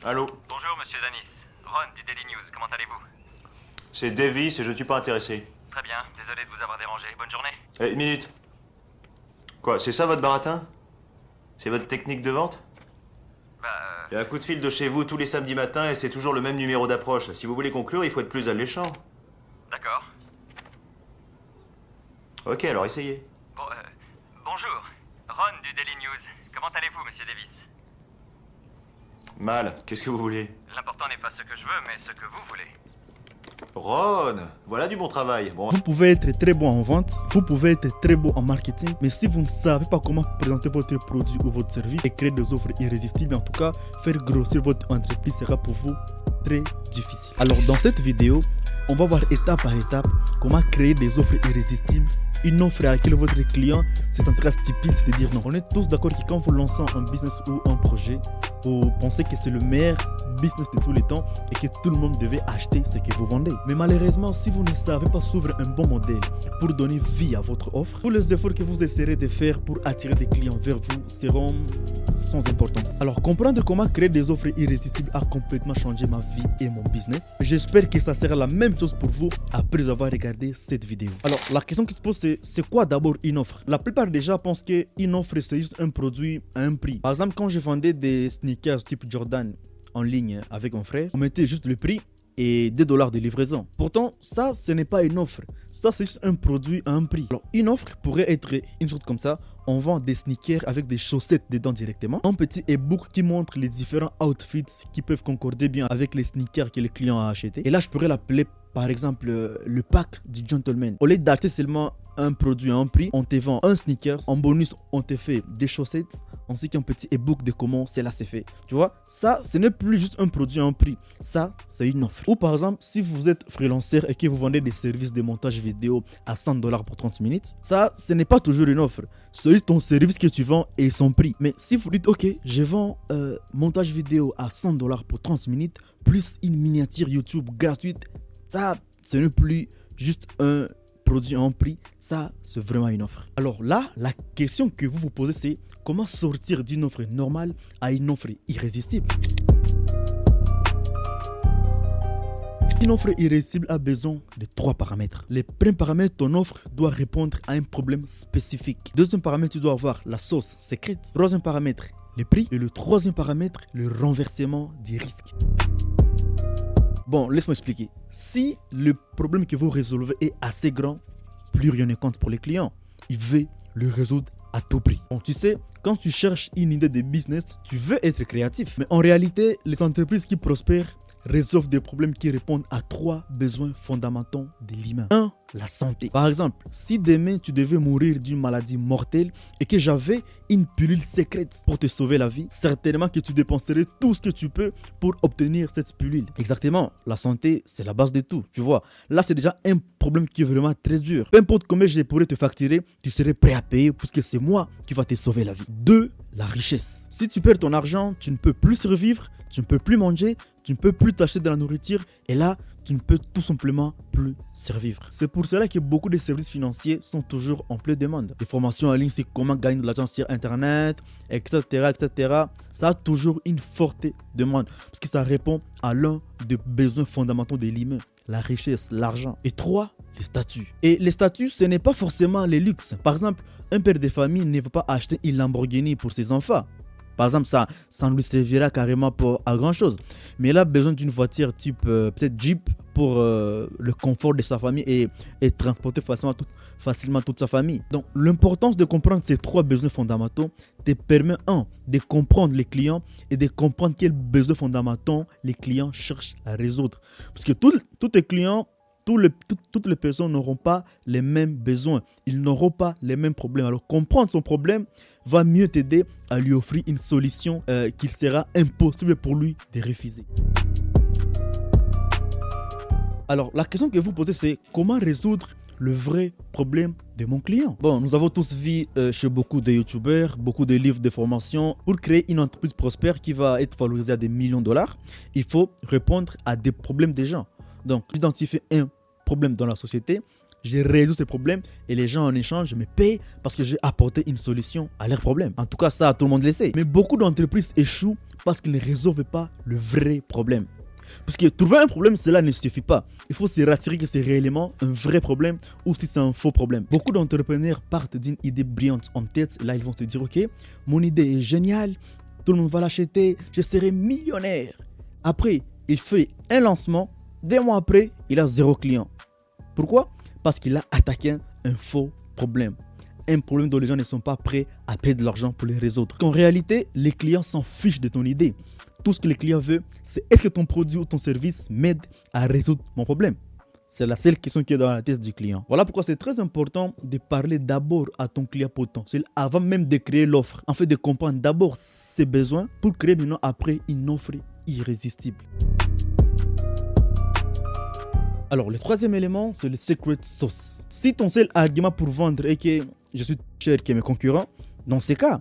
Allô? Bonjour, monsieur Danis. Ron du Daily News, comment allez-vous? C'est Davis et je ne suis pas intéressé. Très bien, désolé de vous avoir dérangé. Bonne journée. Une minute. Quoi, c'est ça votre baratin? C'est votre technique de vente? Bah, Il y a un coup de fil de chez vous tous les samedis matins et c'est toujours le même numéro d'approche. Si vous voulez conclure, il faut être plus alléchant. d'accord. Ok, alors essayez. Bon, bonjour. Ron du Daily News. Comment allez-vous, monsieur Davis? Mal, qu'est-ce que vous voulez? L'important n'est pas ce que je veux, mais ce que vous voulez. Ron, voilà du bon travail. Bon, Vous pouvez être très bon en vente, vous pouvez être très bon en marketing, mais si vous ne savez pas comment présenter votre produit ou votre service et créer des offres irrésistibles, en tout cas, faire grossir votre entreprise sera pour vous très difficile. Alors dans cette vidéo, on va voir étape par étape comment créer des offres irrésistibles, une offre à laquelle votre client s'intéresse stupide de dire non. On est tous d'accord que quand vous lancez un business ou un projet, vous pensez que c'est le meilleur business de tous les temps et que tout le monde devait acheter ce que vous vendez. Mais malheureusement, si vous ne savez pas suivre un bon modèle pour donner vie à votre offre, tous les efforts que vous essaierez de faire pour attirer des clients vers vous seront sans importance. Alors, comprendre comment créer des offres irrésistibles a complètement changé ma vie et mon business. J'espère que ça sera la même chose pour vous après avoir regardé cette vidéo. Alors, la question qui se pose, c'est quoi d'abord une offre? La plupart des gens pensent qu'une offre, c'est juste un produit à un prix. Par exemple, quand je vendais des sneakers type Jordan en ligne avec mon frère, on mettait juste le prix et 2 dollars de livraison. Pourtant, ça, ce n'est pas une offre. Ça, c'est juste un produit à un prix. Alors, une offre pourrait être une chose comme ça. On vend des sneakers avec des chaussettes dedans directement. Un petit e-book qui montre les différents outfits qui peuvent concorder bien avec les sneakers que le client a acheté. Et là, je pourrais l'appeler par exemple le pack du gentleman. Au lieu d'acheter seulement un produit à un prix, on te vend un sneakers. En bonus, on te fait des chaussettes ainsi qu'un petit e-book de comment cela s'est fait. Tu vois, ça, ce n'est plus juste un produit à un prix. Ça, c'est une offre. Ou par exemple, si vous êtes freelancer et que vous vendez des services de montage vidéo à 100 dollars pour 30 minutes, ça, ce n'est pas toujours une offre. C'est juste ton service que tu vends et son prix. Mais si vous dites, ok, je vends montage vidéo à 100 dollars pour 30 minutes, plus une miniature YouTube gratuite, ça, ce n'est plus juste un produit en prix, ça, c'est vraiment une offre. Alors là, la question que vous vous posez, c'est comment sortir d'une offre normale à une offre irrésistible? Une offre irrésistible a besoin de 3 paramètres. Les premiers paramètres, ton offre doit répondre à un problème spécifique. Deuxième paramètre, tu dois avoir la sauce secrète. Troisième paramètre, le prix. Et le troisième paramètre, le renversement des risques. Bon, laisse-moi expliquer. Si le problème que vous résolvez est assez grand, plus rien ne compte pour les clients. Il veut le résoudre à tout prix. Bon, tu sais, quand tu cherches une idée de business, tu veux être créatif. Mais en réalité, les entreprises qui prospèrent résolvent des problèmes qui répondent à 3 besoins fondamentaux de l'humain. 1. La santé. Par exemple, si demain tu devais mourir d'une maladie mortelle et que j'avais une pilule secrète pour te sauver la vie, certainement que tu dépenserais tout ce que tu peux pour obtenir cette pilule. Exactement, la santé, c'est la base de tout. Tu vois, là c'est déjà un problème qui est vraiment très dur. Peu importe combien je pourrais te facturer, tu serais prêt à payer puisque c'est moi qui va te sauver la vie. 2. La richesse. Si tu perds ton argent, tu ne peux plus survivre, tu ne peux plus manger, tu ne peux plus t'acheter de la nourriture et là, tu ne peux tout simplement plus survivre. C'est pour cela que beaucoup de services financiers sont toujours en pleine demande. Des formations en ligne, c'est comment gagner de l'argent sur Internet, etc., etc. Ça a toujours une forte demande parce que ça répond à l'un des besoins fondamentaux de l'humain, la richesse, l'argent. Et 3, les statuts. Et les statuts, ce n'est pas forcément les luxes. Par exemple, un père de famille ne veut pas acheter une Lamborghini pour ses enfants. Par exemple, ça ne lui servira carrément pas à grand chose. Mais il a besoin d'une voiture type peut-être Jeep pour le confort de sa famille et transporter facilement toute sa famille. Donc, l'importance de comprendre ces 3 besoins fondamentaux te permet, 1, de comprendre les clients et de comprendre quels besoins fondamentaux les clients cherchent à résoudre. Parce que tous les clients, toutes les personnes n'auront pas les mêmes besoins. Ils n'auront pas les mêmes problèmes. Alors, comprendre son problème va mieux t'aider à lui offrir une solution qu'il sera impossible pour lui de refuser. Alors, la question que vous posez, c'est comment résoudre le vrai problème de mon client? Bon, nous avons tous vu chez beaucoup de youtubeurs, beaucoup de livres de formation. Pour créer une entreprise prospère qui va être valorisée à des millions de dollars, il faut répondre à des problèmes des gens. Donc, identifier un problème dans la société, j'ai résolu ces problèmes et les gens en échange me payent parce que j'ai apporté une solution à leurs problèmes. En tout cas, ça, tout le monde le sait. Mais beaucoup d'entreprises échouent parce qu'ils ne résolvent pas le vrai problème. Parce que trouver un problème, cela ne suffit pas. Il faut se rassurer que c'est réellement un vrai problème ou si c'est un faux problème. Beaucoup d'entrepreneurs partent d'une idée brillante en tête. Et là, ils vont se dire, ok, mon idée est géniale, tout le monde va l'acheter, je serai millionnaire. Après, il fait un lancement. 2 mois après, il a 0 client. Pourquoi? Parce qu'il a attaqué un faux problème. Un problème dont les gens ne sont pas prêts à payer de l'argent pour les résoudre. En réalité, les clients s'en fichent de ton idée. Tout ce que les clients veulent, c'est est-ce que ton produit ou ton service m'aide à résoudre mon problème? C'est la seule question qui est dans la tête du client. Voilà pourquoi c'est très important de parler d'abord à ton client potentiel avant même de créer l'offre. En fait, de comprendre d'abord ses besoins pour créer maintenant après une offre irrésistible. Alors, le troisième élément, c'est le secret sauce. Si ton seul argument pour vendre est que je suis cher que mes concurrents, dans ces cas,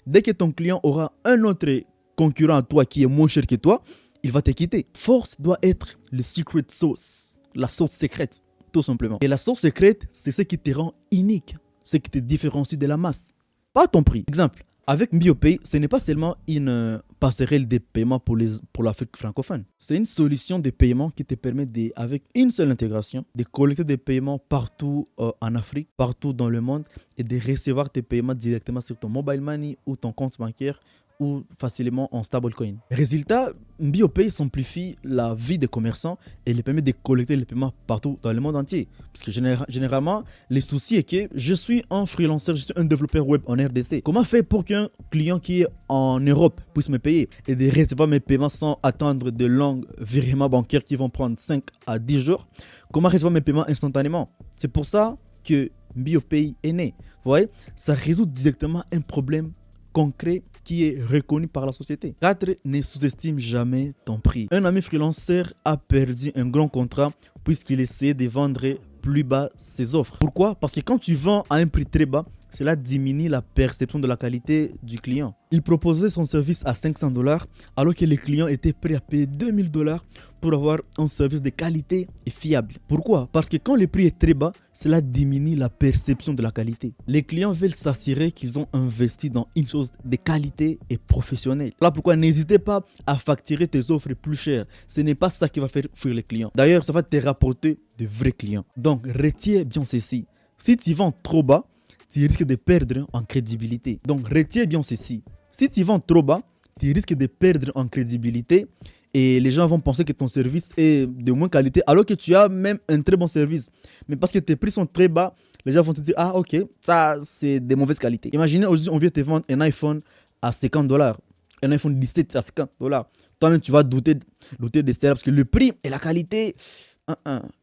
dès que ton client aura un autre concurrent à toi qui est moins cher que toi, il va te quitter. Force doit être le secret sauce, la sauce secrète, tout simplement. Et la sauce secrète, c'est ce qui te rend unique, ce qui te différencie de la masse, pas ton prix. Exemple, avec MbioPay, ce n'est pas seulement une passerelle de paiement pour l'Afrique francophone. C'est une solution de paiement qui te permet, avec une seule intégration, de collecter des paiements partout en Afrique, partout dans le monde, et de recevoir tes paiements directement sur ton mobile money ou ton compte bancaire ou facilement en stablecoin. Résultat, MbioPay simplifie la vie des commerçants et les permet de collecter les paiements partout dans le monde entier. Parce que généralement, le souci est que je suis un freelancer, je suis un développeur web en RDC. Comment faire pour qu'un client qui est en Europe puisse me payer et de recevoir mes paiements sans attendre de longs virements bancaires qui vont prendre 5 à 10 jours? Comment recevoir mes paiements instantanément? C'est pour ça que MbioPay est né. Vous voyez, ça résout directement un problème concret qui est reconnu par la société. 4. Ne sous-estime jamais ton prix. Un ami freelancer a perdu un grand contrat puisqu'il essayait de vendre plus bas ses offres. Pourquoi? Parce que quand tu vends à un prix très bas, cela diminue la perception de la qualité du client. Il proposait son service à $500 alors que les clients étaient prêts à payer $2000 pour avoir un service de qualité et fiable. Pourquoi? Parce que quand le prix est très bas, cela diminue la perception de la qualité. Les clients veulent s'assurer qu'ils ont investi dans une chose de qualité et professionnelle. Voilà pourquoi n'hésitez pas à facturer tes offres plus chères. Ce n'est pas ça qui va faire fuir les clients. D'ailleurs, ça va te rapporter de vrais clients. Donc, retiens bien ceci. Si tu vends trop bas, tu risques de perdre en crédibilité. Donc, retiens bien ceci. Si tu vends trop bas, tu risques de perdre en crédibilité et les gens vont penser que ton service est de moins qualité alors que tu as même un très bon service. Mais parce que tes prix sont très bas, les gens vont te dire « Ah, ok, ça, c'est de mauvaise qualité. » Imaginez aujourd'hui, on vient te vendre un iPhone à $50, un iPhone 17 à $50. Toi-même, tu vas douter de cela parce que le prix et la qualité...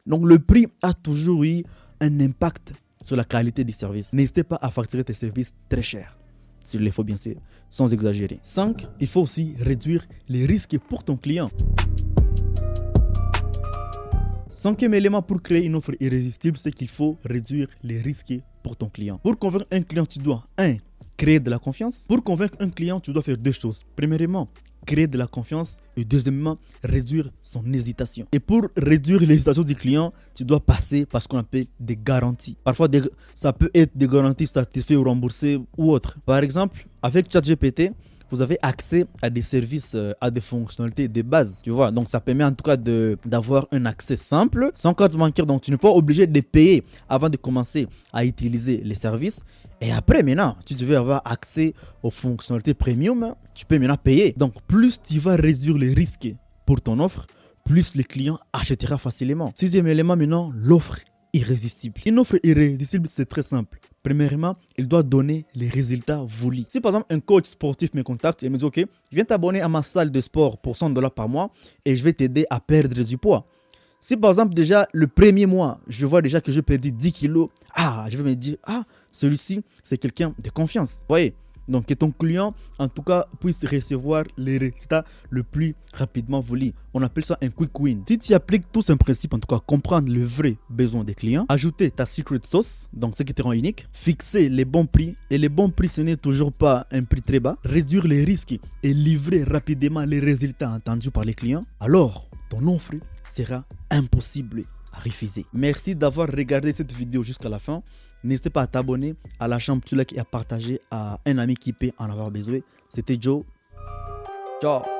Donc, le prix a toujours eu un impact sur la qualité du service. N'hésitez pas à facturer tes services très chers, s'il le faut bien sûr, sans exagérer. 5. Il faut aussi réduire les risques pour ton client. 5e élément pour créer une offre irrésistible, c'est qu'il faut réduire les risques pour ton client. Pour convaincre un client, tu dois 1. Créer de la confiance. Pour convaincre un client, tu dois faire 2 choses. Premièrement, créer de la confiance et deuxièmement, réduire son hésitation. Et pour réduire l'hésitation du client, tu dois passer par ce qu'on appelle des garanties. Parfois, ça peut être des garanties satisfaites ou remboursées ou autres. Par exemple, avec ChatGPT, vous avez accès à des services, à des fonctionnalités de base, tu vois. Donc, ça permet en tout cas d'avoir un accès simple, sans carte bancaire. Donc, tu n'es pas obligé de payer avant de commencer à utiliser les services. Et après, maintenant, tu devais avoir accès aux fonctionnalités premium. Tu peux maintenant payer. Donc, plus tu vas réduire les risques pour ton offre, plus le client achètera facilement. 6e élément maintenant, l'offre irrésistible. Une offre irrésistible, c'est très simple. Premièrement, il doit donner les résultats voulus. Si par exemple un coach sportif me contacte et me dit « Ok, je viens t'abonner à ma salle de sport pour $100 par mois et je vais t'aider à perdre du poids. » Si par exemple déjà le premier mois, je vois déjà que je perds 10 kilos, je vais me dire « Ah, celui-ci, c'est quelqu'un de confiance. » Vous voyez? Donc que ton client, en tout cas, puisse recevoir les résultats le plus rapidement voulu. On appelle ça un quick win. Si tu appliques tous ces principes, en tout cas, comprendre le vrai besoin des clients, ajouter ta secret sauce, donc ce qui te rend unique, fixer les bons prix, et les bons prix, ce n'est toujours pas un prix très bas, réduire les risques et livrer rapidement les résultats attendus par les clients, alors ton offre sera impossible à refuser. Merci d'avoir regardé cette vidéo jusqu'à la fin. N'hésitez pas à t'abonner, à lâcher un petit like et à partager à un ami qui peut en avoir besoin. C'était Joe. Ciao.